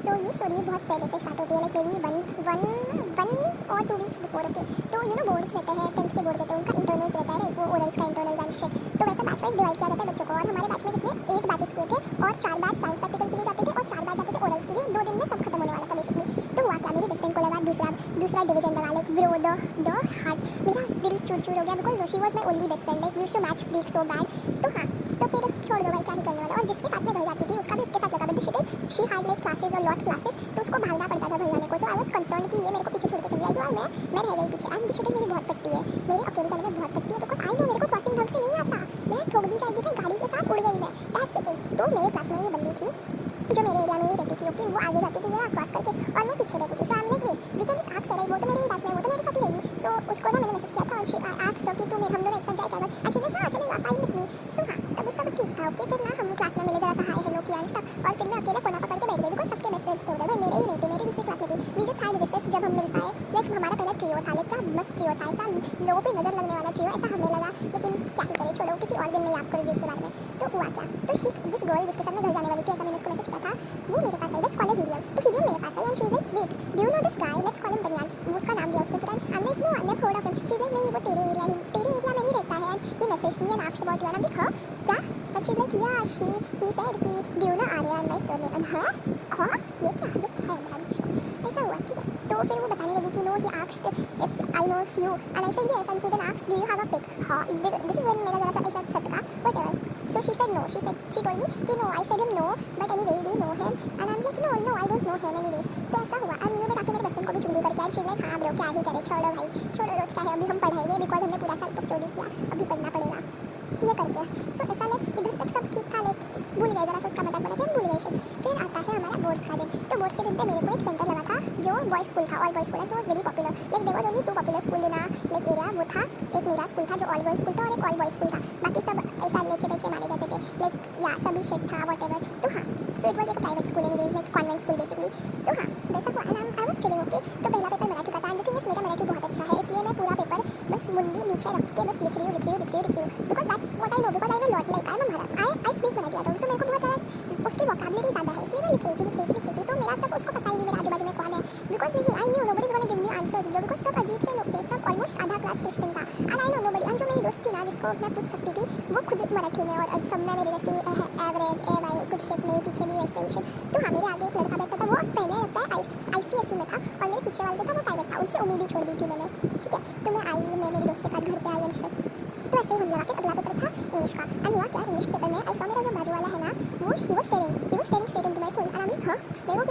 सो ये स्टोरी बहुत पहले से स्टार्ट होती है, लाइक मे बी वन और 2 वीक्स बिफोर। ओके, तो यू नो बोर्ड्स रहते हैं, 10th के बोर्ड रहते हैं, उनका इंटरनल्स रहता है, राइट, वो ओरल्स का इंटरनल्स एंड शिट। तो वैसे बैच वाइज डिवाइड किया जाता है बच्चों को, और हमारे बैच में कितने 8 बैचेस किए थे, और 4 बैच साइंस प्रैक्टिकल के लिए जाते थे और 4 बैच जाते थे ओरल्स के लिए। 2 दिन में सब खत्म होने वाला था बेसिकली। तो हुआ क्या, मेरी बेस्ट फ्रेंड को लगा दूसरा डिवीजन लगा, लाइक ब्रो द हार्ट, मेरा दिल चूर हो गया, because she was my only best friend, like we used to match freak so bad. तो हाँ, तो फिर छोड़ दो भाई, क्या ही करने वाला। और जिसके साथ में घर जाती थी उसका भी उसके साथ लगा, but shit is she had like classes और लॉट क्लासेस, तो उसको भागना पड़ता था घर जाने को। सो आई वाज कंसर्न कि ये मेरे को पीछे छोड़ के चली आई, और मैं रह गई पीछे। एंड शिट इज मेरी बहुत पट्टी है, मेरे अकेले जाने में बहुत पट्टी है, बिकॉज आई नो मेरे को क्रॉसिंग ढंग से नहीं आता, मैं ठोक भी जाएगी, फिर गाड़ी के साथ उड़ गई मैं, दैट्स द थिंग। तो मेरे क्लास में ये बंदी थी जो मेरे एरिया में ही रहती थी, ओके, वो आगे जाती थी जरा क्रॉस करके, और मैं पीछे रहती थी। So I am like wait, we can just ask sir, वो तो मेरे ही बैच में, वो तो मेरे साथ ही रहेगी। सो उसको ना मैंने मैसेज किया था, और शी आस्क्ड कि तू हम दोनों एक साथ जाए क्या, अच्छी ने क्या चलेगा फाइन विद मी। सो हाँ, तब सब ठीक था, ओके। फिर ना हम क्लास में मिले, जरा सा हाय हेलो किया एंड स्टफ, और फिर मैं अकेले कोना पकड़ के बैठ गई, बिकॉज सबके बेस्ट फ्रेंड्स थे उधर, मेरे ही नहीं थे, मेरी दूसरी क्लास में थी। वी जस्ट हैड रजिस्टर्स जब हम मिल पाए, लाइक हमारा पहला ट्रियो था, लाइक क्या मस्त ट्रियो था, ऐसा लोगों पे नजर लगने वाला ट्रियो, ऐसा हमें लगा। लेकिन क्या ही करे, छोड़ो, किसी और दिन में याद करूँगी उसके बारे में। तो हुआ क्या, तो दिस गर्ल जिसके साथ मैं घर जाने वाली थी, ऐसा मैंने उसको मैसेज किया था, वो मेरे पास आई, लेट्स कॉल हीरियम। तो हीरियम मेरे पास I and she is like wait, do you know this guy, let's call him Baniyan. वो उसका नाम दिया उसने, फिर I am like no, I never heard of him. She is like नहीं, वो तेरे एरिया में ही रहता है, and he messaged me and asked about you, and I like क्या, तब she is like ya he said कि do you know Arya and my surname, and हां ये क्या है मैम, ऐसा हुआ, ठीक है। तो फिर वो बताने लगी कि no, he asked if I know you, and I said yes, and he then asked do you have a pic. हां, दिस इज व्हेन मेरा जरा सा ऐसा सटका, whatever. So she said no. She told me कि no. I said him no, but anyway, do you know him? And I'm like no, I don't know him anyways. तो ऐसा हुआ, and ये मैं जाके मेरे बेस्ट फ्रेंड को भी चुगली करके आई, she's like हाँ ब्रो क्या ही करे, छोड़ो भाई, छोड़ो, रोज का है, अभी हम पढ़ाएंगे, बिकॉज हमने पूरा साल तो चोरी किया, अभी पढ़ना पड़ेगा, ये करके। सो ऐसा लाइक इधर तक सब ठीक था, लाइक भूल गए, जरा सा उसका मजाक बना के हम भूल गए शिट। फिर आता है हमारा बोर्ड्स का दिन। तो बोर्ड्स के दिन पे मेरे को एक सेंटर लगा था जो बॉयज स्कूल था, all boys school, and it was very popular, like there was only 2 popular school in like area. वो था एक मेरा स्कूल था जो ऑल गर्ल्स स्कूल था, और एक ऑल बॉयज स्कूल था, बाकी सब ऐसा लेचे बेचे माने जाते थे, लाइक या सभी शिट था व्हाटएवर। तो हाँ, सो इट वाज एक private school anyways, like convent school basically. तो हाँ, वैसा हुआ, and I was chilling, okay. तो पहला पेपर मराठी का था, एंड द थिंग इज मेरा मराठी बहुत अच्छा है, इसलिए मैं पूरा पेपर बस मुंडी नीचे रख के बस लिख रही हूँ, because that's what I know, because I know lot, like I am I speak Marathi at home, so मेरे को बहुत ज़्यादा उसकी वोकैबुलरी ज़्यादा है, इसलिए मैं लिख रही थी। तो मेरा तब उसको पता ही नहीं मेरे आजू बाजू में कौन है, बिकॉज नहीं, I knew nobody is gonna give me answers, because सब अजीब से लोग थे, सब ऑलमोस्ट आधा क्लास क्रिश्चियन था, and I know nobody. And जो मेरी दोस्त थी ना, जिसको मैं पूछ सकती थी, वो खुद मराठी में, और सब में मेरे जैसी एवरेज ए वाई कुछ शेप में, पीछे भी वैसे ही शेप। तो हाँ, मेरे आगे एक लड़का बैठा था, वो पहले लगता है ICSE में था, और मेरे पीछे वाले जो था वो प्राइवेट था, उनसे उम्मीद ही छोड़ दी थी मैंने, ठीक है। तो मैं मेरी दोस्त के साथ घर पे आई एंड शिट। तो ऐसे ही होने लगा। फिर अगला पेपर था इंग्लिश का, एंड हुआ क्या, इंग्लिश पेपर में आई सॉ मेरा जो बाजू वाला है ना, वो he was staring straight into my soul, and I am like हाँ, मेरे को